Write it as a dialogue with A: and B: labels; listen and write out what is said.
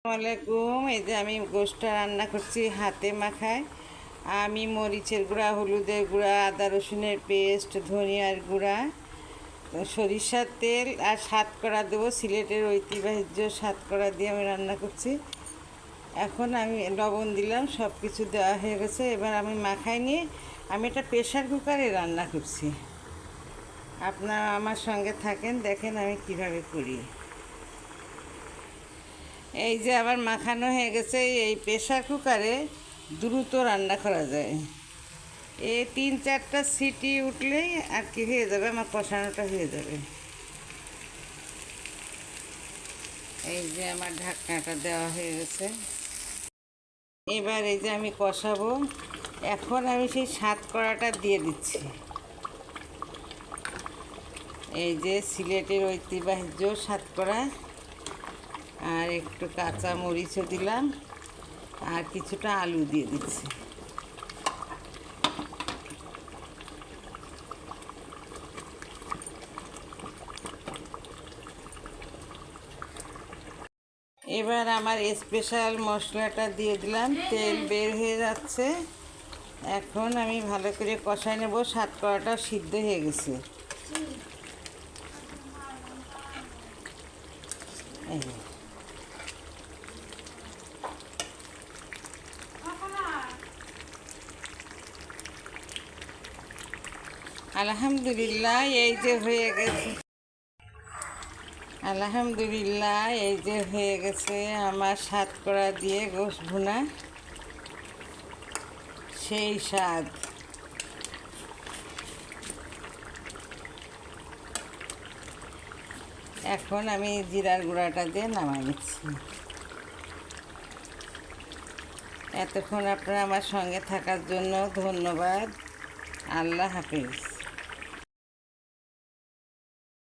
A: আসসালামাইকুম। এই যে আমি গোশটা রান্না করছি হাতে মাখায়। আমি মরিচের গুঁড়া, হলুদের গুঁড়া, আদা রসুনের পেস্ট, ধনিয়ার গুঁড়া, সরিষার তেল আর সাতকড়া দেবো। সিলেটের ঐতিহ্য সাতকড়া দিয়ে আমি রান্না করছি। এখন আমি লবণ দিলাম, সব কিছু দেওয়া হয়ে গেছে। এবার আমি মাখাই নিয়ে আমি এটা প্রেশার কুকারে রান্না করছি। আপনারা আমার সঙ্গে থাকেন, দেখেন আমি কিভাবে করি। এই যে আবার মাখানো হয়ে গেছে। এই প্রেশার কুকারে দ্রুত রান্না করা যায়। এই 3-4টা সিটি উঠলেই আর কি হয়ে যাবে, আমার কষানোটা হয়ে যাবে। এই যে আমার ঢাকনাটা দেওয়া হয়ে গেছে। এবার এই যে আমি কষাবো। এখন আমি সেই সাতকড়াটা দিয়ে দিচ্ছি। এই যে সিলেটের ঐতিহ্য সাতকড়া, আর একটু কাঁচা মরিচও দিলাম, আর কিছুটা আলু দিয়ে দিচ্ছি। এবার আমার স্পেশাল মশলাটা দিয়ে দিলাম, তেল বের হয়ে যাচ্ছে। এখন আমি ভালো করে কষাই নেব। সাতকড়াটা সিদ্ধ হয়ে গেছে। আলহামদুলিল্লাহ, এই যে হয়ে গেছে। আলহামদুলিল্লাহ, এই যে হয়ে গেছে আমার সাতকড়া দিয়ে গোশ ভুনা। সেই স্বাদ। এখন আমি জিরার গুঁড়াটা দিয়ে নামাই নিচ্ছি। এতক্ষণ আপনারা আমার সঙ্গে থাকার জন্য ধন্যবাদ। আল্লাহ হাফেজ।